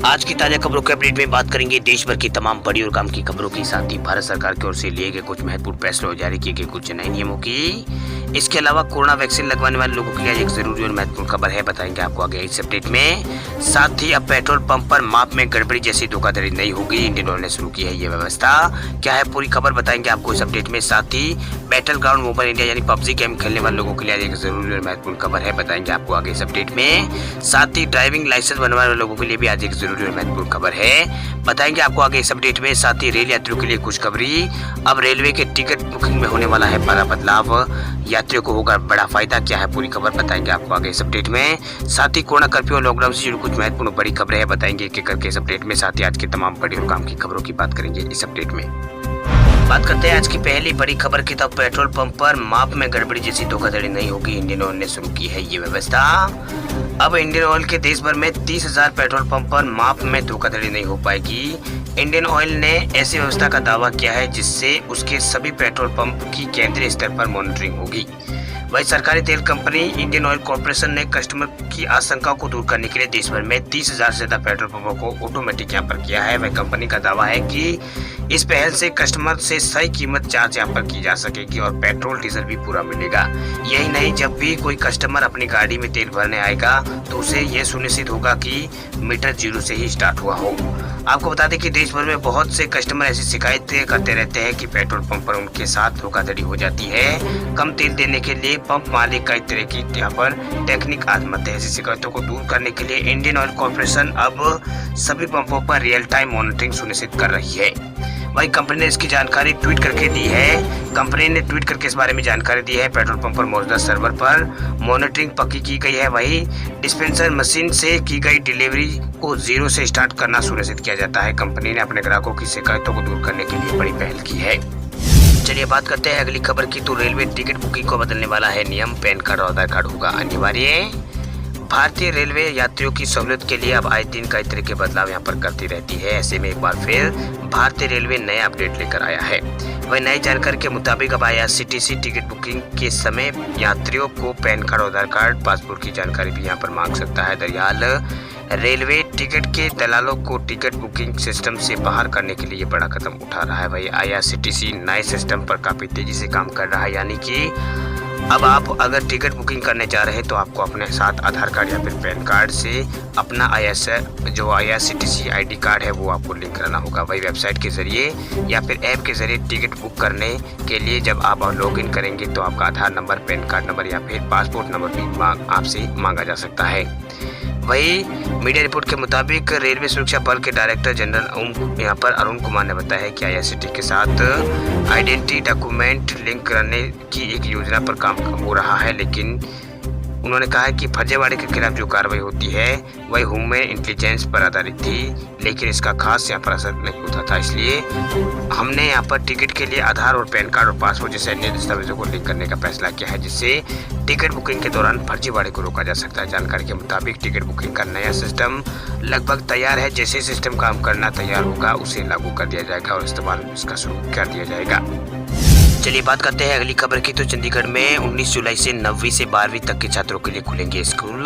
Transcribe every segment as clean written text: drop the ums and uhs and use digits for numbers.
आज की ताजा खबरों के अपडेट में बात करेंगे देश भर की तमाम बड़ी और काम की खबरों के साथ ही भारत सरकार की ओर से लिए गए कुछ महत्वपूर्ण फैसलों और जारी किए गए कुछ नए नियमों की। इसके अलावा कोरोना वैक्सीन लगवाने वाले लोगों के लिए एक जरूरी और महत्वपूर्ण खबर है, बताएंगे आपको आगे इस अपडेट में। साथ ही अब पेट्रोल पंप पर माप में गड़बड़ी जैसी धोखाधड़ी नहीं होगी, इंडियन ऑयल ने शुरू की है ये व्यवस्था। क्या है पूरी खबर बताएंगे आपको इस अपडेट में। साथ ही बैटल ग्राउंड मोबाइल इंडिया यानी पबजी गेम खेलने वाले लोगों के लिए एक जरूरी और महत्वपूर्ण खबर है, बताएंगे आपको आगे इस अपडेट में। साथ ही ड्राइविंग लाइसेंस बनवाने वाले लोगों के लिए भी आज एक जरूरी और महत्वपूर्ण खबर है, बताएंगे आपको आगे इस अपडेट में। साथ ही रेल यात्रियों के लिए खुशखबरी, अब रेलवे के टिकट बुकिंग में होने वाला है बड़ा बदलाव, यात्रियों को होगा बड़ा फायदा। क्या है पूरी खबर बताएंगे आपको आगे इस अपडेट में। साथ ही कोरोना कर्फ्यू और लॉकडाउन से जुड़ी कुछ महत्वपूर्ण बड़ी खबरें हैं, बताएंगे एक एक करके इस अपडेट में। साथ ही आज के तमाम बड़ी और काम की खबरों की बात करेंगे इस अपडेट में। बात करते हैं आज की पहली बड़ी खबर की, तब पेट्रोल पंप पर माप में गड़बड़ी जैसी धोखाधड़ी नहीं होगी, इंडियन ऑयल ने शुरू की है ये व्यवस्था। अब इंडियन ऑयल के देश भर में 30,000 पेट्रोल पंप पर माप में धोखाधड़ी नहीं हो पाएगी। इंडियन ऑयल ने ऐसी व्यवस्था का दावा किया है जिससे उसके सभी पेट्रोल पंप की केंद्रीय स्तर पर मॉनिटरिंग होगी। वही सरकारी तेल कंपनी इंडियन ऑयल कॉर्पोरेशन ने कस्टमर की आशंकाओं को दूर करने के लिए देश भर में 30,000 से ज्यादा पेट्रोल पंपों को ऑटोमेटिक यहाँ पर किया है। वह कंपनी का दावा है कि इस पहल से कस्टमर से सही कीमत चार्ज यहाँ पर की जा सकेगी और पेट्रोल डीजल भी पूरा मिलेगा। यही नहीं, जब भी कोई कस्टमर अपनी गाड़ी में तेल भरने आएगा तो उसे यह सुनिश्चित होगा कि मीटर जीरो से ही स्टार्ट हुआ हो। आपको बता दें कि देश भर में बहुत से कस्टमर ऐसी शिकायतें करते रहते हैं कि पेट्रोल पंप पर उनके साथ धोखाधड़ी हो जाती है। कम तेल देने के लिए पंप मालिक कई तरह की यहाँ पर टेक्निक आजमाते हैं। ऐसी शिकायतों को दूर करने के लिए इंडियन ऑयल कॉर्पोरेशन अब सभी पंपों पर रियल टाइम मॉनिटरिंग सुनिश्चित कर रही है। वही कंपनी ने इसकी जानकारी ट्वीट करके दी है। कंपनी ने ट्वीट करके इस बारे में जानकारी दी है। पेट्रोल पंप पर मौजूदा सर्वर पर मॉनिटरिंग पक्की की गई है। वही डिस्पेंसर मशीन से की गई डिलीवरी को जीरो से स्टार्ट करना सुनिश्चित किया जाता है। कंपनी ने अपने ग्राहकों की शिकायतों को दूर करने के लिए बड़ी पहल की है। चलिए बात करते हैं अगली खबर की, तो रेलवे टिकट बुकिंग को बदलने वाला है नियम, पैन कार्ड और आधार कार्ड होगा अनिवार्य। भारतीय रेलवे यात्रियों की सहूलियत के लिए अब आए दिन कई तरह के बदलाव यहाँ पर करती रहती है। ऐसे में एक बार फिर भारतीय रेलवे नया अपडेट लेकर आया है। वह नई जानकारी के मुताबिक अब IRCTC टिकट बुकिंग के समय यात्रियों को पैन कार्ड, आधार कार्ड, पासपोर्ट की जानकारी भी यहाँ पर मांग सकता है। दरअसल रेलवे टिकट के दलालों को टिकट बुकिंग सिस्टम से बाहर करने के लिए बड़ा कदम उठा रहा है। वही IRCTC नए सिस्टम पर काफी तेजी से काम कर रहा है, यानी कि अब आप अगर टिकट बुकिंग करने जा रहे हैं तो आपको अपने साथ आधार कार्ड या फिर पैन कार्ड से अपना IRCTC ID कार्ड है वो आपको लिंक करना होगा। वही वेबसाइट के जरिए या फिर ऐप के जरिए टिकट बुक करने के लिए जब आप लॉगिन करेंगे तो आपका आधार नंबर, पैन कार्ड नंबर या फिर पासपोर्ट नंबर भी आपसे मांगा जा सकता है। वही मीडिया रिपोर्ट के मुताबिक रेलवे सुरक्षा बल के डायरेक्टर जनरल यहाँ पर अरुण कुमार ने बताया है कि IRCTC के साथ आइडेंटिटी डॉक्यूमेंट लिंक करने की एक योजना पर काम हो रहा है, लेकिन उन्होंने कहा है कि फर्जीवाड़े के खिलाफ जो कार्रवाई होती है वही ह्यूमन इंटेलिजेंस पर आधारित थी, लेकिन इसका खास यहाँ पर असर नहीं होता था। इसलिए हमने यहाँ पर टिकट के लिए आधार और पैन कार्ड और पासपोर्ट जैसे अन्य दस्तावेजों को लिंक करने का फैसला किया है, जिससे टिकट बुकिंग के दौरान फर्जीवाड़े को रोका जा सकता है। जानकारी के मुताबिक टिकट बुकिंग का नया सिस्टम लगभग तैयार है। जैसे सिस्टम काम करना तैयार होगा उसे लागू कर दिया जाएगा और इस्तेमाल इसका शुरू कर दिया जाएगा। चलिए बात करते हैं अगली खबर की, तो चंडीगढ़ में 19 जुलाई से 9वीं से 12वीं तक के छात्रों के लिए खुलेंगे स्कूल।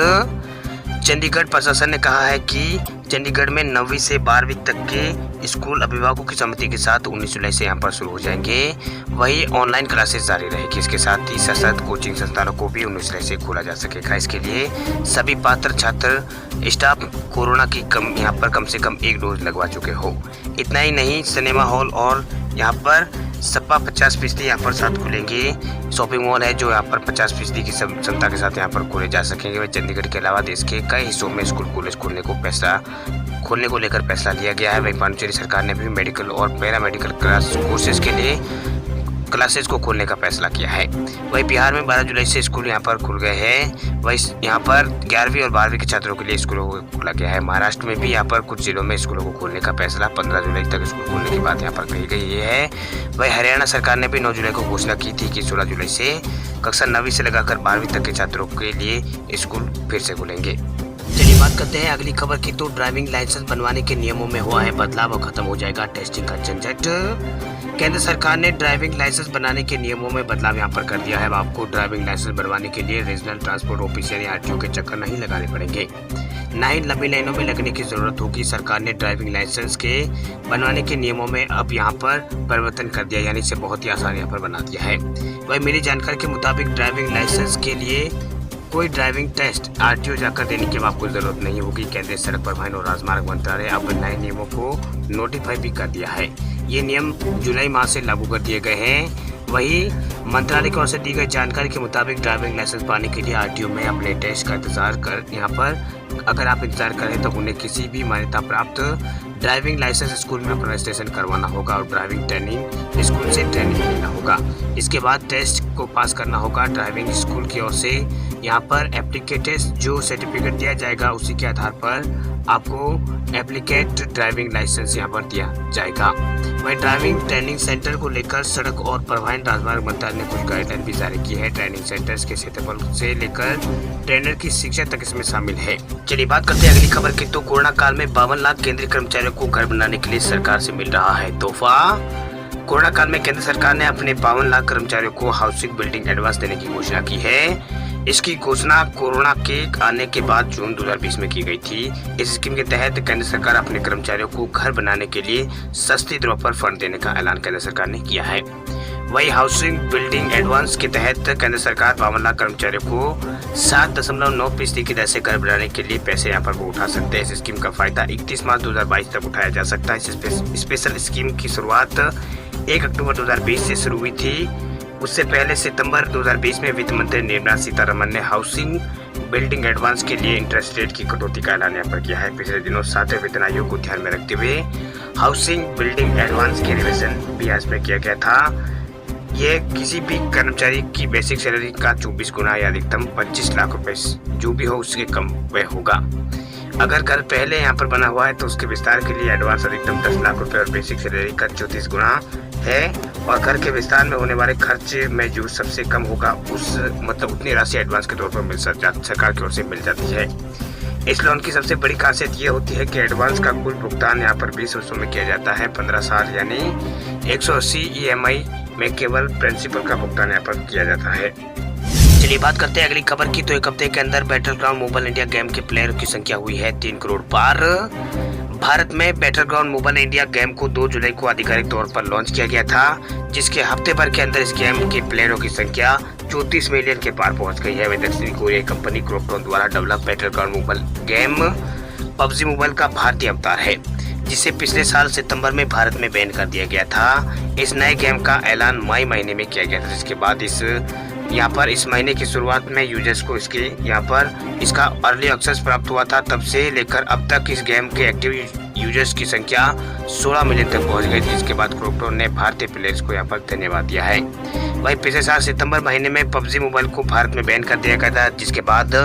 चंडीगढ़ प्रशासन ने कहा है कि चंडीगढ़ में 9वीं से 12वीं तक के स्कूल अभिभावकों की सहमति के साथ 19 जुलाई से यहाँ पर शुरू हो जाएंगे। वही ऑनलाइन क्लासेस जारी रहेगी। इसके साथ ही सशक्त कोचिंग संस्थानों को भी 19 जुलाई से खोला जा सकेगा। इसके लिए सभी पात्र छात्र स्टाफ कोरोना की यहाँ पर कम से कम 1 डोज लगवा चुके हो। इतना ही नहीं, सिनेमा हॉल और यहाँ पर सपा 50% यहाँ पर साथ खुलेंगे। शॉपिंग मॉल है जो यहाँ पर 50% की क्षमता के साथ यहाँ पर खोले जा सकेंगे। वह चंडीगढ़ के अलावा देश के कई हिस्सों में स्कूल कॉलेज खोलने को लेकर फैसला लिया गया है। वहीं पांडिचेरी सरकार ने भी मेडिकल और पैरामेडिकल कोर्सेज के लिए क्लासेस को खोलने का फैसला किया है। वहीं बिहार में 12 जुलाई से स्कूल यहाँ पर खुल गए हैं। वहीं यहाँ पर 11वीं और 12वीं के छात्रों के लिए स्कूलों को खोला गया है। महाराष्ट्र में भी यहाँ पर कुछ जिलों में स्कूलों को खोलने का फैसला 15 जुलाई तक स्कूल खोलने की बात यहाँ पर कही गई है। वहीं हरियाणा सरकार ने भी 9 जुलाई को घोषणा की थी कि 16 जुलाई से कक्षा 9वीं से लगाकर 12वीं तक के छात्रों के लिए स्कूल फिर से खुलेंगे। चलिए बात करते हैं अगली खबर की, तो ड्राइविंग लाइसेंस बनवाने के नियमों में हुआ है बदलाव और खत्म हो जाएगा टेस्टिंग का झंझट। केंद्र सरकार ने ड्राइविंग लाइसेंस बनाने के नियमों में बदलाव यहाँ पर कर दिया है। अब आपको ड्राइविंग लाइसेंस बनवाने के लिए रीजनल ट्रांसपोर्ट ऑफिस यानी आरटीओ के चक्कर नहीं लगाने पड़ेंगे, न ही लंबी लाइनों में लगने की जरूरत होगी। सरकार ने ड्राइविंग लाइसेंस के बनवाने के नियमों में अब यहाँ पर परिवर्तन कर दिया, यानी इसे बहुत ही आसान यहाँ पर बना दिया है। वही मिली जानकारी के मुताबिक ड्राइविंग लाइसेंस के लिए कोई ड्राइविंग टेस्ट आरटीओ जाकर देने की आपको जरूरत नहीं होगी। केंद्रीय सड़क परिवहन और राजमार्ग मंत्रालय अब नए नियमों को नोटिफाई भी कर दिया है। ये नियम जुलाई माह से लागू कर दिए गए हैं। वही मंत्रालय की ओर से दी गई जानकारी के मुताबिक ड्राइविंग लाइसेंस पाने के लिए आरटीओ में अपने टेस्ट का इंतजार कर यहाँ पर अगर आप इंतजार करें तो उन्हें किसी भी मान्यता प्राप्त ड्राइविंग लाइसेंस स्कूल में अपना रजिस्ट्रेशन करवाना होगा और ड्राइविंग ट्रेनिंग स्कूल से ट्रेनिंग लेना होगा। इसके बाद टेस्ट को पास करना होगा। ड्राइविंग स्कूल की ओर से यहाँ पर एप्लीकेटेड जो सर्टिफिकेट दिया जाएगा उसी के आधार पर आपको एप्लीकेट ड्राइविंग लाइसेंस यहाँ पर दिया जाएगा। वही ड्राइविंग ट्रेनिंग सेंटर को लेकर सड़क और परिवहन राजमार्ग मंत्रालय ने कुछ गाइडलाइन भी जारी की है। ट्रेनिंग सेंटर्स के क्षेत्रफल से लेकर ट्रेनर की शिक्षा तक इसमें शामिल है। चलिए बात करते हैं अगली खबर की। तो कोरोना काल में 52 लाख केंद्रीय कर्मचारियों को घर बनाने के लिए सरकार से मिल रहा है तोहफा। कोरोना काल में केंद्र सरकार ने अपने 52 लाख कर्मचारियों को हाउसिंग बिल्डिंग एडवांस देने की घोषणा की है। इसकी घोषणा कोरोना के आने के बाद जून 2020 में की गई थी। इस स्कीम के तहत केंद्र सरकार अपने कर्मचारियों को घर बनाने के लिए सस्ती दरों पर फंड देने का ऐलान केंद्र सरकार ने किया है। वही हाउसिंग बिल्डिंग एडवांस के तहत केंद्र सरकार 52 लाख कर्मचारियों को 7.9% की दर से घर बनाने के लिए पैसे यहाँ पर वो उठा सकते हैं। इस स्कीम का फायदा 31 मार्च 2022 तक उठाया जा सकता है। इस स्पेशल स्कीम की शुरुआत 1 अक्टूबर 2020 से शुरू हुई थी। उससे पहले सितंबर 2020 में वित्त मंत्री निर्मला सीतारमण ने हाउसिंग बिल्डिंग एडवांस के लिए इंटरेस्ट रेट की कटौती का ऐलान यहाँ पर किया है। पिछले दिनों 7वें वेतन आयोग को ध्यान में रखते हुए हाउसिंग बिल्डिंग एडवांस के रिविजन भी इसमें किया गया था। ये किसी भी कर्मचारी की बेसिक सैलरी का 24 गुना या अधिकतम 25 लाख रुपए जो भी हो उसके कम वह होगा। अगर घर पहले यहाँ पर बना हुआ है तो उसके विस्तार के लिए एडवांस अधिकतम 10 लाख रुपए और बेसिक सैलरी का 34 गुना है। और घर के विस्तार में होने वाले खर्च में जो सबसे कम होगा उस उतनी राशि एडवांस के तौर पर सरकार की ओर से मिल जाती है। इस लोन की सबसे बड़ी खासियत ये होती है कि एडवांस का कुल भुगतान यहाँ पर 20 वर्षों में किया जाता है। 15 साल यानी 180 EMI में केवल प्रिंसिपल का भुगतान यहाँ पर किया जाता है। चलिए बात करते हैं अगली खबर की। तो एक हफ्ते के अंदर बैटलग्राउंड मोबाइल इंडिया गेम के प्लेयरों की संख्या हुई है 3 करोड़ पार। भारत में बैटलग्राउंड मोबाइल इंडिया गेम को 2 जुलाई को आधिकारिक तौर पर लॉन्च किया गया था, जिसके हफ्ते भर के अंदर इस गेम के प्लेयरों की संख्या 34 मिलियन के पार पहुंच गई है। वह दक्षिणी कोरियाई कंपनी क्रॉपटॉन द्वारा develop Battleground mobile game PUBG mobile का भारतीय अवतार है, जिसे पिछले साल सितंबर में भारत में बैन कर दिया गया था। इस नए गेम का ऐलान मई महीने में किया गया था, जिसके बाद इस महीने की शुरुआत में यूजर्स को इसका अर्ली एक्सेस प्राप्त हुआ था। तब से लेकर अब तक इस गेम के एक्टिव यूजर्स की संख्या 16 मिलियन तक पहुंच गई थी। इसके बाद क्रॉपटॉन ने भारतीय प्लेयर्स को यहाँ पर धन्यवाद दिया है। वहीं पिछले साल सितंबर महीने में PUBG मोबाइल को भारत में बैन कर दिया गया था, जिसके बाद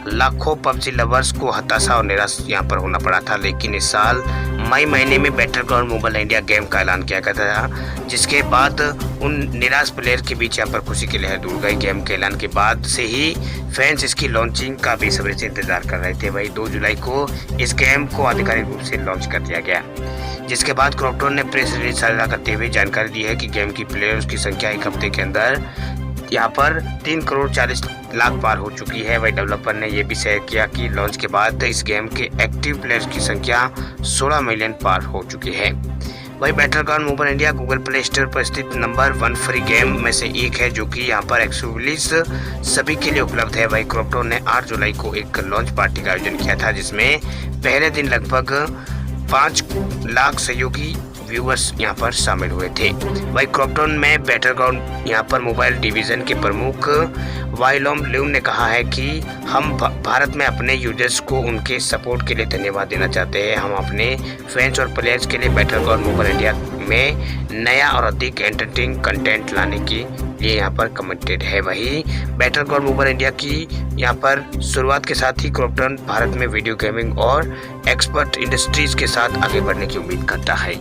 लाखों PUBG लवर्स को हताशा और निराश यहाँ पर होना पड़ा था। लेकिन इस साल मई महीने में बैटलग्राउंड मोबाइल इंडिया गेम का ऐलान किया गया था, जिसके बाद उन निराश प्लेयर के बीच यहाँ पर खुशी की लहर दौड़ गई। गेम के ऐलान के बाद से ही फैंस इसकी लॉन्चिंग का बेसब्री से इंतजार कर रहे थे। वही 2 जुलाई को इस गेम को आधिकारिक रूप से लॉन्च कर दिया गया, जिसके बाद क्रॉपटॉन ने प्रेस रिलीज साझा करते हुए जानकारी दी है कि गेम की प्लेयर्स की संख्या एक हफ्ते के अंदर यहाँ पर 3 करोड़ 40 लाख पार हो चुकी है। वही डेवलपर ने यह भी शेयर किया कि लॉन्च के बाद इस गेम के एक्टिव प्लेयर्स की संख्या 16 मिलियन पार हो चुकी है। वही Battleground mobile India Google play store पर स्थित नंबर 1 फ्री गेम में से एक है, जो कि यहाँ पर एक्सक्लूसिव सभी के लिए उपलब्ध है। वही क्रॉपटॉन ने 8 जुलाई को एक लॉन्च पार्टी का आयोजन किया था, जिसमें पहले दिन लगभग 5 लाख सहयोगी व्यूअर्स यहाँ पर शामिल हुए थे। वही क्रॉपटॉन में बैटलग्राउंड यहाँ पर मोबाइल डिवीजन के प्रमुख वाइलोम ल्यून ने कहा है कि हम भारत में अपने यूजर्स को उनके सपोर्ट के लिए धन्यवाद देना चाहते हैं। हम अपने फैंस और प्लेयर्स के लिए बैटलग्राउंड मोबाइल इंडिया में नया और अधिक एंटरटेनिंग कंटेंट लाने की लिए यहाँ पर कमिटेड है। वही बैटलग्राउंड मोबाइल इंडिया की यहाँ पर शुरुआत के साथ ही क्रॉपटॉन भारत में वीडियो गेमिंग और एक्सपर्ट इंडस्ट्रीज के साथ आगे बढ़ने की उम्मीद करता है।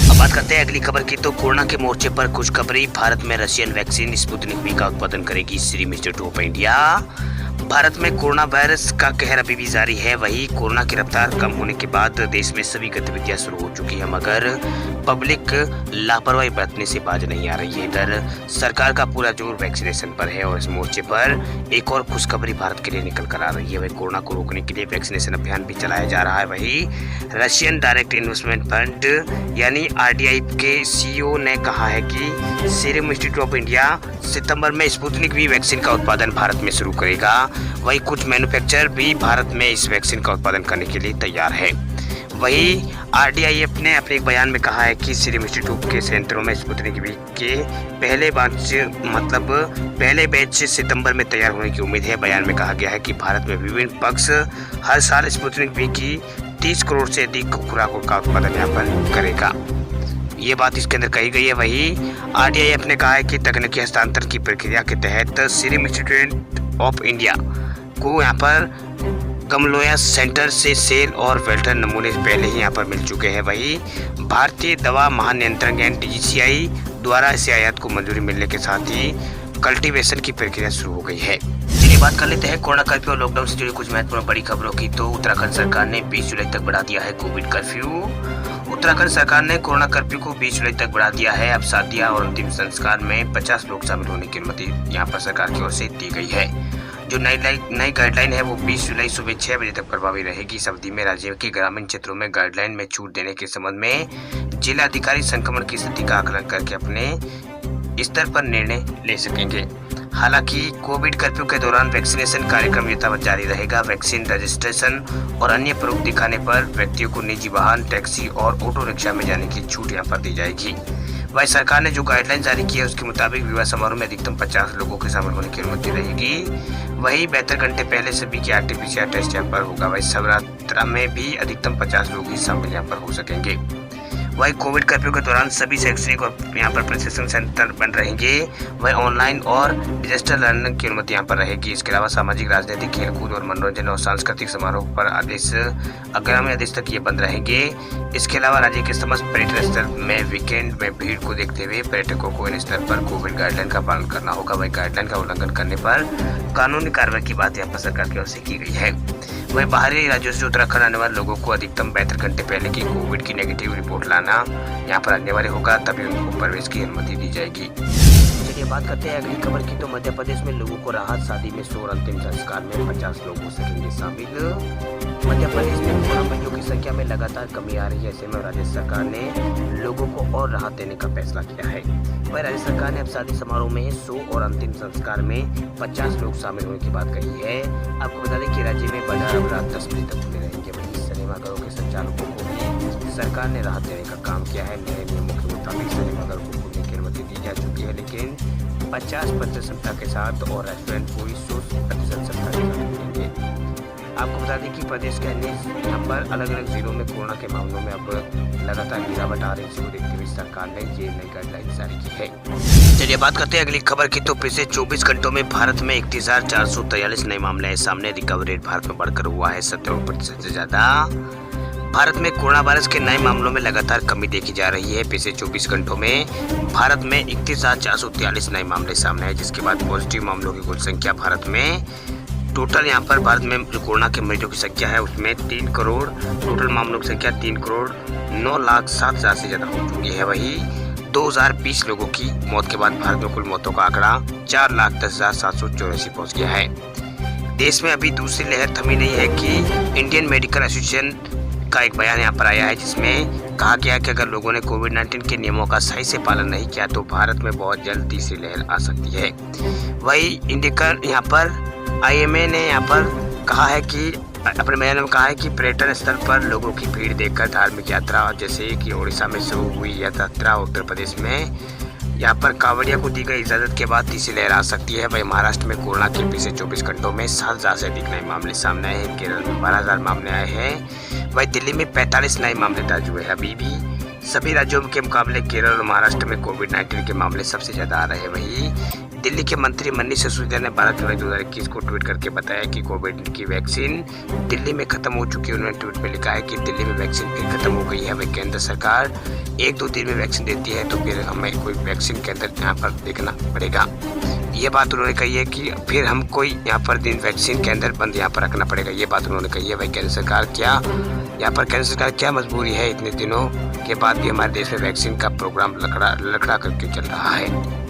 अब बात करते हैं अगली खबर की। तो कोरोना के मोर्चे पर खुशखबरी, भारत में रशियन वैक्सीन स्पुतनिक वी का उत्पादन करेगी serum institute of India. Bharat में कोरोना वायरस का कहर अभी भी जारी है। वही कोरोना की रफ्तार कम होने के बाद देश में सभी गतिविधियां शुरू हो चुकी है, मगर पब्लिक लापरवाही बरतने से बाज नहीं आ रही है। इधर सरकार का पूरा जोर वैक्सीनेशन पर है और इस मोर्चे पर एक और खुशखबरी भारत के लिए निकल कर आ रही है। वही कोरोना को रोकने के लिए वैक्सीनेशन अभियान भी चलाया जा रहा है। वही रशियन डायरेक्ट इन्वेस्टमेंट फंड यानी RDI के CEO ने कहा है कि सीरम इंस्टीट्यूट ऑफ इंडिया सितंबर में स्पुतनिक V वैक्सीन का उत्पादन भारत में शुरू करेगा। वही कुछ मैन्युफैक्चरर भी भारत में इस वैक्सीन का उत्पादन करने के लिए तैयार है। वही RDI ने अपने एक बयान में कहा है कि सीरम इंस्टीट्यूट के संयंत्रों में स्पुतनिक V के पहले बैच सितंबर में तैयार होने की उम्मीद है। बयान में कहा गया है कि भारत में विभिन्न पक्ष हर साल स्पुतनिक V की 30 करोड़ से अधिक खुराकों का उत्पादन यहाँ पर करेगा। ये बात इसके अंदर कही गई है। वही RDI ने कहा है कि तकनीकी हस्तांतरण की प्रक्रिया के तहत सीरम इंस्टीट्यूट ऑफ इंडिया को यहाँ पर गमलोया सेंटर से सेल और वेल्टर नमूने पहले ही यहाँ पर मिल चुके हैं। वही भारतीय दवा महानियंत्रक DCGI द्वारा इसे आयात को मंजूरी मिलने के साथ ही कल्टीवेशन की प्रक्रिया शुरू हो गई है। चलिए बात कर लेते हैं कोरोना कर्फ्यू और लॉकडाउन से जुड़ी कुछ महत्वपूर्ण बड़ी खबरों की। तो उत्तराखंड सरकार ने 20 जुलाई तक बढ़ा दिया है कोविड कर्फ्यू। उत्तराखंड सरकार ने कोरोना कर्फ्यू को 20 जुलाई तक बढ़ा दिया है। अब शादियां और अंतिम संस्कार में 50 लोग शामिल होने की अनुमति यहाँ पर सरकार की ओर से दी गई है। जो नई गाइडलाइन है वो 20 जुलाई सुबह 6 बजे तक प्रभावी रहेगी। इस अवधि में राज्य के ग्रामीण क्षेत्रों में गाइडलाइन में छूट देने के संबंध में जिला अधिकारी संक्रमण की स्थिति का आकलन करके अपने स्तर पर निर्णय ले सकेंगे। हालांकि कोविड कर्फ्यू के दौरान वैक्सीनेशन कार्यक्रम यथावत जारी रहेगा। वैक्सीन रजिस्ट्रेशन और अन्य प्रूफ दिखाने पर व्यक्तियों को निजी वाहन, टैक्सी और ऑटो रिक्शा में जाने की छूट यहाँ पर दी जाएगी। वही सरकार ने जो गाइडलाइन जारी की है उसके मुताबिक विवाह समारोह में अधिकतम 50 लोगों के शामिल होने की अनुमति रहेगी। वही 72 घंटे पहले सभी की RT-PCR टेस्ट यहाँ पर होगा। वही शवरात्रा में भी अधिकतम 50 लोग ही शामिल यहाँ पर हो सकेंगे। वही कोविड कर्फ्यू के दौरान सभी शैक्षणिक और यहाँ पर प्रशिक्षण सेंटर बंद रहेंगे। वही ऑनलाइन और डिजिटल लर्निंग की अनुमति यहाँ पर रहेगी। इसके अलावा सामाजिक, राजनीतिक, खेलकूद और मनोरंजन और सांस्कृतिक समारोह पर आगामी आदेश तक ये बंद रहेंगे। इसके अलावा राज्य के समस्त पर्यटन स्थल में वीकेंड में भीड़ को देखते हुए पर्यटकों को इन स्तर पर कोविड गाइडलाइन का पालन करना होगा। वही गाइडलाइन का उल्लंघन करने पर कानूनी कार्रवाई की बात यहाँ पर सरकार की ओर से की गई है। वही बाहरी राज्यों से उत्तराखंड आने वाले लोगों को अधिकतम 72 घंटे पहले की कोविड की नेगेटिव रिपोर्ट लाना यहाँ पर अनिवार्य होगा, तभी उनको प्रवेश की अनुमति दी जाएगी। चलिए बात करते हैं अगली खबर की। तो मध्य प्रदेश में लोगों को राहत, शादी में 100 और अंतिम संस्कार में 50 लोग हो सकेंगे शामिल। मध्य प्रदेश में कोरोना मरीजों की संख्या में लगातार कमी आ रही है। ऐसे में राज्य सरकार ने लोगों को और राहत देने का फैसला किया है। वही राज्य सरकार ने अब शादी समारोह में 100 और अंतिम संस्कार में 50 लोग शामिल होने की बात कही है। आपको बता दें कि राज्य में बाजार अब रात 10 बजे तक खुले रहेंगे। वहीं सिनेमाघरों के संचालकों को भी सरकार ने राहत देने का काम किया है। नए नियमों के मुताबिक सिनेमाघरों को खुलने की अनुमति दी जा चुकी है, लेकिन 50% क्षमता के साथ और रेस्टोरेंट पूरी 100% क्षमता के साथ खुलेंगे। आपको बता दें कि प्रदेश के अन्य यहाँ पर अलग अलग जिलों में कोरोना के मामलों में अब लगातार गिरावट आ रही है, जिसको देखते हुए सरकार ने ये नई गाइडलाइन जारी की है। चलिए बात करते हैं अगली खबर की। तो पिछले 24 घंटों में भारत में 31,443 नए मामले आए सामने। रिकवरी रेट भारत में बढ़कर हुआ है 57% से ज्यादा। भारत में कोरोना वायरस के नए मामलों में लगातार कमी देखी जा रही है। पिछले 24 घंटों में भारत में 31,443 नए मामले सामने आए, जिसके बाद पॉजिटिव मामलों की कुल संख्या भारत में टोटल यहाँ पर भारत में जो कोरोना के मरीजों की संख्या है उसमें 3 करोड़, टोटल मामलों की संख्या 3 करोड़ 9,07,000 से ज़्यादा हो चुकी है। वही 2020 लोगों की मौत के बाद भारत में कुल मौतों का आंकड़ा 4,10,784 पहुँच गया है। देश में अभी दूसरी लहर थमी नहीं है कि इंडियन मेडिकल एसोसिएशन का एक बयान यहाँ पर आया है, जिसमें कहा गया है कि अगर लोगों ने कोविड-19 के नियमों का सही से पालन नहीं किया तो भारत में बहुत जल्द तीसरी लहर आ सकती है। वही इंडिकर यहाँ पर IMA ने यहाँ पर कहा है कि अपने बयान में कहा है कि पर्यटन स्थल पर लोगों की भीड़ देखकर धार्मिक यात्रा जैसे कि ओडिशा में शुरू हुई यात्रा, उत्तर प्रदेश में यहाँ पर कांवड़िया को दी गई इजाजत के बाद तीसरी लहर आ सकती है। वही महाराष्ट्र में कोरोना के पिछले 24 घंटों में 7,000 से अधिक नए मामले सामने आए हैं। केरल में 12,000 मामले आए हैं। वही दिल्ली में 45 नए मामले दर्ज हुए हैं। अभी भी सभी राज्यों के मुकाबले केरल और महाराष्ट्र में कोविड-19 के मामले सबसे ज़्यादा आ रहे हैं। वही दिल्ली के मंत्री मनीष सिसोदिया ने 12 जुलाई 2021 को ट्वीट करके बताया कि कोविड की वैक्सीन दिल्ली में खत्म हो चुकी है। उन्होंने ट्वीट में लिखा है कि दिल्ली में वैक्सीन फिर खत्म हो गई है। वही केंद्र सरकार 1-2 दिन में वैक्सीन देती है तो फिर हमें कोई वैक्सीन केंद्र यहाँ पर देखना पड़ेगा। ये बात उन्होंने कही है कि फिर हम कोई यहाँ पर दिन वैक्सीन केंद्र बंद यहाँ पर रखना पड़ेगा। ये बात उन्होंने कही है। वही केंद्र सरकार क्या यहाँ पर केंद्र सरकार क्या मजबूरी है, इतने दिनों के बाद भी हमारे देश में वैक्सीन का प्रोग्राम लड़खड़ा करके चल रहा है।